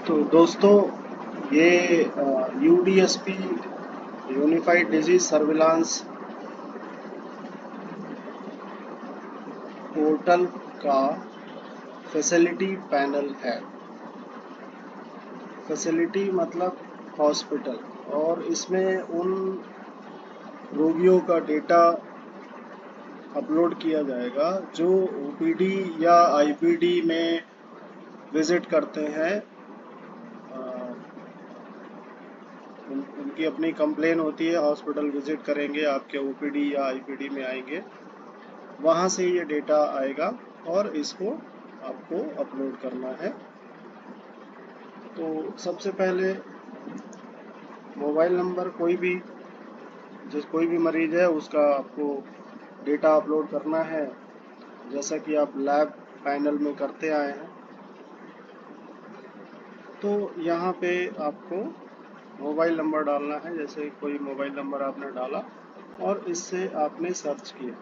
तो दोस्तों ये यूडीएसपी यूनिफाइड डिजीज सर्विलांस पोर्टल का फैसिलिटी पैनल है। फैसिलिटी मतलब हॉस्पिटल, और इसमें उन रोगियों का डेटा अपलोड किया जाएगा जो ओपीडी या आईपीडी में विजिट करते हैं। उनकी अपनी कंप्लेन होती है, हॉस्पिटल विजिट करेंगे, आपके ओपीडी या आईपीडी में आएंगे, वहाँ से ये डेटा आएगा और इसको आपको अपलोड करना है। तो सबसे पहले मोबाइल नंबर कोई भी मरीज है उसका आपको डेटा अपलोड करना है, जैसा कि आप लैब पैनल में करते आए हैं। तो यहाँ पे आपको मोबाइल नंबर डालना है, जैसे कोई मोबाइल नंबर आपने डाला और इससे आपने सर्च किया।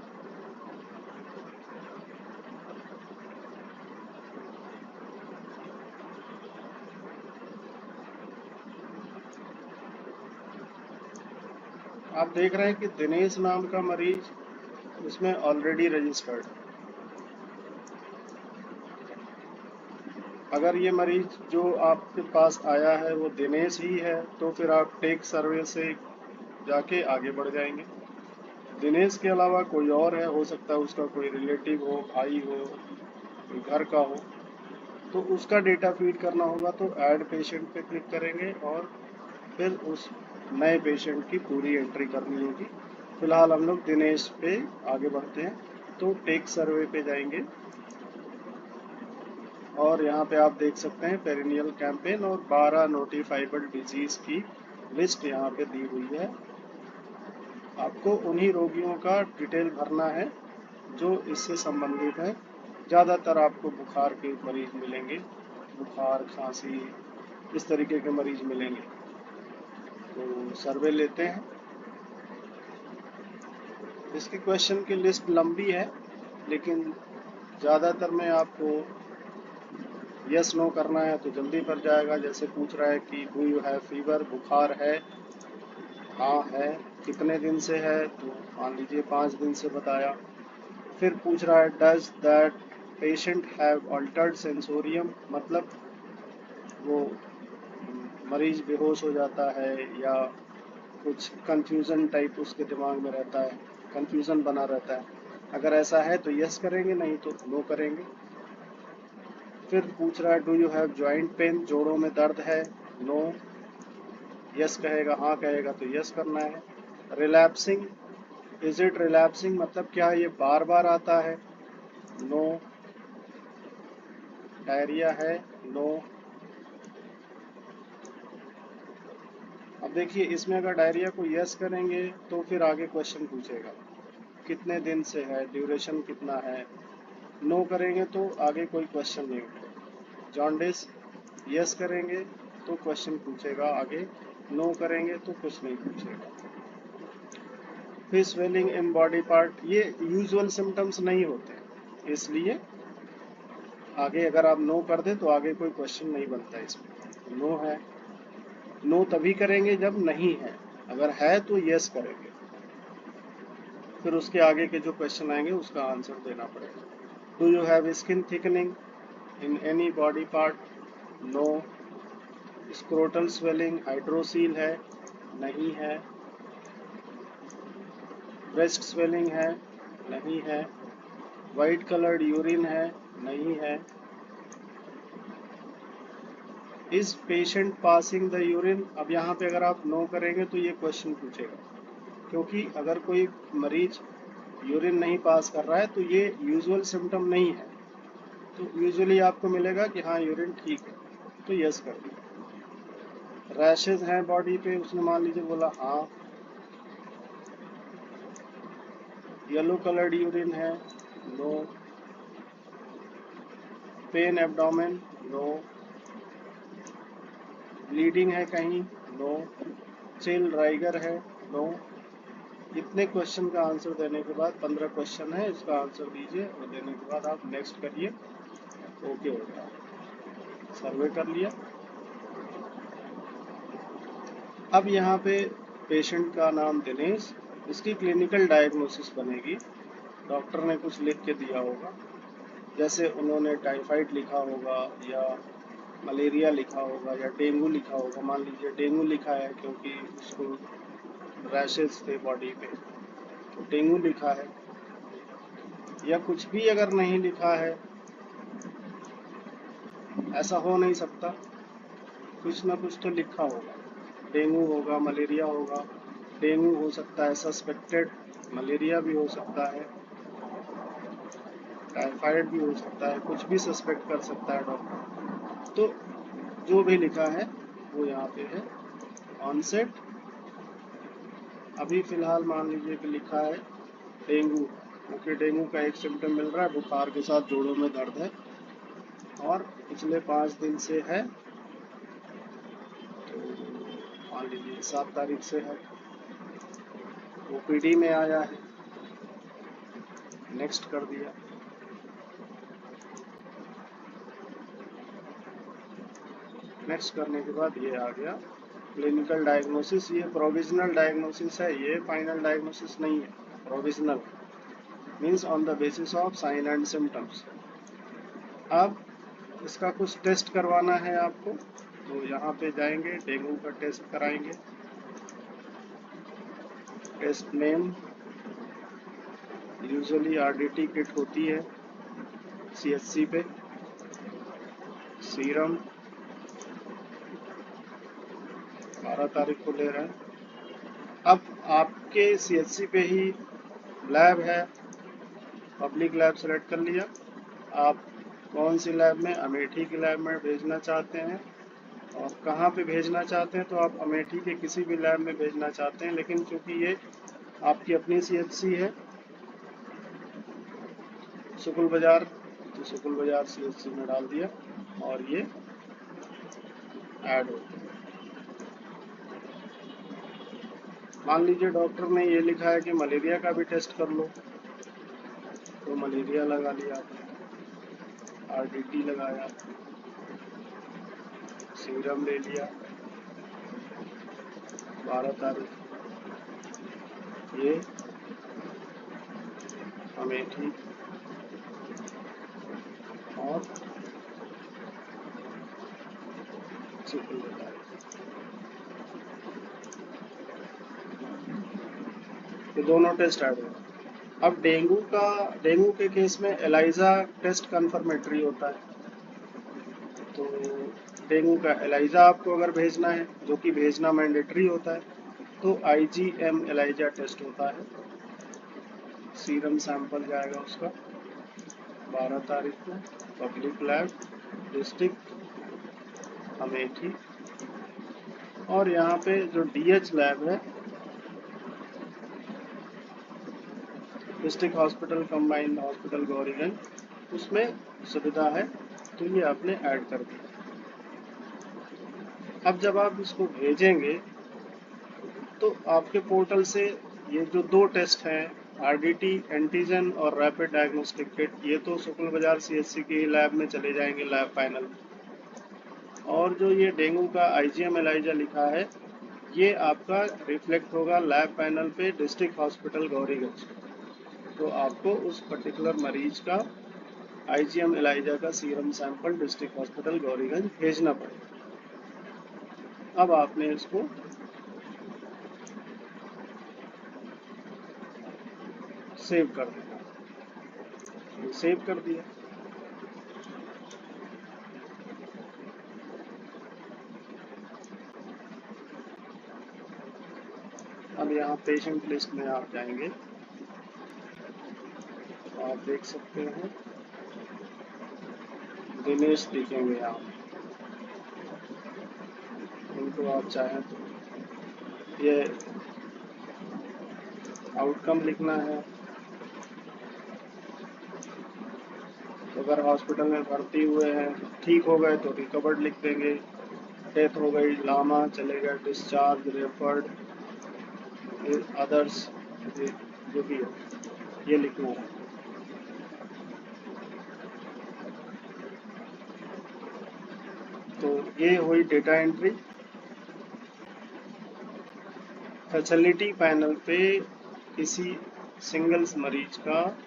आप देख रहे हैं कि दिनेश नाम का मरीज इसमें ऑलरेडी रजिस्टर्ड। अगर ये मरीज जो आपके पास आया है वो दिनेश ही है तो फिर आप टेक सर्वे से जाके आगे बढ़ जाएंगे। दिनेश के अलावा कोई और है, हो सकता है उसका कोई रिलेटिव हो, भाई हो, कोई घर का हो, तो उसका डेटा फीड करना होगा। तो ऐड पेशेंट पे क्लिक करेंगे और फिर उस नए पेशेंट की पूरी एंट्री करनी होगी। फिलहाल हम लोग दिनेश पे आगे बढ़ते हैं, तो टेक सर्वे पे जाएंगे और यहाँ पे आप देख सकते हैं पेरिनियल कैंपेन और 12 नोटिफाइबल डिजीज की लिस्ट यहाँ पे दी हुई है। आपको उन्हीं रोगियों का डिटेल भरना है जो इससे संबंधित है। ज़्यादातर आपको बुखार के मरीज मिलेंगे, बुखार, खांसी, इस तरीके के मरीज मिलेंगे। तो सर्वे लेते हैं। इसकी क्वेश्चन की लिस्ट लंबी है, लेकिन ज़्यादातर में आपको यस नो करना है तो जल्दी भर जाएगा। जैसे पूछ रहा है कि डू यू हैव फीवर, बुखार है, हाँ है, कितने दिन से है, तो मान लीजिए 5 दिन से बताया। फिर पूछ रहा है does that patient have Altered sensorium, मतलब वो मरीज बेहोश हो जाता है या कुछ कंफ्यूजन टाइप उसके दिमाग में रहता है, कंफ्यूजन बना रहता है। अगर ऐसा है तो यस करेंगे, नहीं तो नो करेंगे। फिर पूछ रहा है do you have joint pain, जोड़ों में दर्द है, नो। यस कहेगा, हाँ कहेगा तो यस करना है। रिलैप्सिंग, इज इट रिलैप्सिंग, मतलब क्या ये बार बार आता है, नो। डायरिया है, नो। अब देखिए इसमें अगर डायरिया को यस करेंगे तो फिर आगे क्वेश्चन पूछेगा कितने दिन से है, ड्यूरेशन कितना है। नो करेंगे तो आगे कोई क्वेश्चन नहीं उठेगा। जॉन्डिस, यस करेंगे तो क्वेश्चन पूछेगा आगे, नो करेंगे तो कुछ नहीं पूछेगा। फिर स्वेलिंग इन बॉडी पार्ट, ये यूजुअल सिम्टम्स नहीं होते, इसलिए आगे अगर आप नो कर दें तो आगे कोई क्वेश्चन नहीं बनता इसमें। नो है, नो तभी करेंगे जब नहीं है, अगर है तो यस करेंगे। फिर उसके आगे के जो क्वेश्चन आएंगे उसका आंसर देना पड़ेगा। Do you have skin thickening in any body part, no. Scrotal swelling, hydrocele है, नहीं है। ब्रेस्ट स्वेलिंग है, नहीं है। वाइट कलर्ड यूरिन है, नहीं है। Is patient passing the urine, अब यहाँ पे अगर आप नो करेंगे तो ये क्वेश्चन पूछेगा, क्योंकि अगर कोई मरीज यूरिन नहीं पास कर रहा है तो ये यूजुअल सिम्टम नहीं है। तो यूजुअली आपको मिलेगा कि हाँ यूरिन ठीक है, तो यस कर दिया। रैशेज हैं बॉडी पे, उसने मान लीजिए बोला हाँ। येलो कलर्ड यूरिन है, no. Pain abdomen, no. Bleeding है कहीं, नो। चिल राइगर है, नो। इतने क्वेश्चन का आंसर देने के बाद 15 क्वेश्चन है, इसका आंसर दीजिए और देने के बाद आप नेक्स्ट करिए, ओके हो गया, सर्वे कर लिया। अब यहाँ पे पेशेंट का नाम दिनेश, इसकी क्लिनिकल डायग्नोसिस बनेगी। डॉक्टर ने कुछ लिख के दिया होगा, जैसे उन्होंने टाइफाइड लिखा होगा या मलेरिया लिखा होगा या डेंगू लिखा होगा। मान लीजिए डेंगू लिखा है क्योंकि उसको रैशेस थे बॉडी पे, तो डेंगू लिखा है। या कुछ भी अगर नहीं लिखा है, ऐसा हो नहीं सकता, कुछ ना कुछ तो लिखा होगा। डेंगू होगा, मलेरिया होगा। डेंगू हो सकता है सस्पेक्टेड, मलेरिया भी हो सकता है, टाइफाइड भी हो सकता है, कुछ भी सस्पेक्ट कर सकता है डॉक्टर। तो जो भी लिखा है वो यहाँ पे है। ऑनसेट, अभी फिलहाल मान लीजिए कि लिखा है डेंगू, क्योंकि डेंगू का एक सिम्टम मिल रहा है, बुखार के साथ जोड़ों में दर्द है और पिछले 5 दिन से है। तो मान लीजिए 7 तारीख से है, ओपीडी में आया है, नेक्स्ट कर दिया। नेक्स्ट करने के बाद ये आ गया क्लिनिकल डायग्नोसिस। ये प्रोविजनल डायग्नोसिस है, ये फाइनल डायग्नोसिस नहीं है। Provisional means on the basis of sine and symptoms. अब इसका कुछ टेस्ट करवाना है आपको, तो यहाँ पे जाएंगे, डेंगू का टेस्ट कराएंगे। Test name usually RDT kit होती है सीएचसी पे। सीरम 12 तारीख को ले रहे हैं। अब आपके सीएचसी पे ही लैब है, पब्लिक लैब सेलेक्ट कर लिया। आप कौन सी लैब में, अमेठी की लैब में भेजना चाहते हैं और कहाँ पे भेजना चाहते हैं, तो आप अमेठी के किसी भी लैब में भेजना चाहते हैं। लेकिन चूंकि ये आपकी अपनी सीएचसी है शुक्ल बाजार, तो शुक्ल बाजार सीएचसी में डाल दिया और ये ऐड हो गया। मान लीजिए डॉक्टर ने ये लिखा है कि मलेरिया का भी टेस्ट कर लो, तो मलेरिया लगा लिया, आरडीटी लगाया, सीरम ले लिया। 12 तारीख ये अमेठी और शुक्ल बाजार, ये दोनों टेस्ट ऐड हुए। अब डेंगू के केस में एलाइजा टेस्ट कन्फर्मेटरी होता है, तो डेंगू का एलाइजा आपको अगर भेजना है, जो कि भेजना मैंडेटरी होता है, तो आईजीएम एलाइजा टेस्ट होता है। सीरम सैंपल जाएगा उसका 12 तारीख को, पब्लिक लैब, डिस्ट्रिक्ट अमेठी। और यहाँ पे जो डीएच लैब है, district hospital combined hospital Gauriganj, उसमें सुविधा है, तो ये आपने ऐड कर दिया। अब जब आप इसको भेजेंगे तो आपके पोर्टल से ये जो 2 टेस्ट हैं, आरडीटी एंटीजन और रैपिड डायग्नोस्टिक किट, ये तो शुक्ल बाजार सीएचसी की लैब में चले जाएंगे, लैब फाइनल। और जो ये डेंगू का आईजीएम एलाइजा लिखा है, ये आपका रिफ्लेक्ट होगा लैब पैनल पे डिस्ट्रिक्ट हॉस्पिटल गौरीगंज। तो आपको उस पर्टिकुलर मरीज का आईजीएम एलाइजा का serum sample district hospital Gauriganj भेजना पड़ेगा। अब आपने इसको सेव कर देना, सेव कर दिया। अब यहाँ पेशेंट लिस्ट में आप जाएंगे, आप देख सकते हैं दिनेश दिखेंगे यहाँ, उनको आप चाहें तो ये आउटकम लिखना है। तो अगर हॉस्पिटल में भर्ती हुए हैं, ठीक हो गए तो रिकवर्ड लिख देंगे, डेथ हो गई लामा चलेगा डिस्चार्ज, रेफर्ड, अदर्स, जो भी है ये लिखना है। तो ये हुई डेटा एंट्री। फैसिलिटी पैनल पे किसी सिंगल मरीज का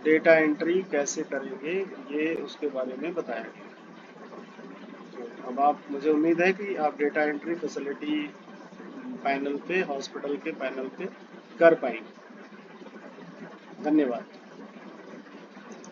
डेटा एंट्री कैसे करेंगे, ये उसके बारे में बताया गया। तो अब आप, मुझे उम्मीद है कि आप डेटा एंट्री फैसिलिटी पैनल पे, हॉस्पिटल के पैनल पे कर पाएंगे। धन्यवाद।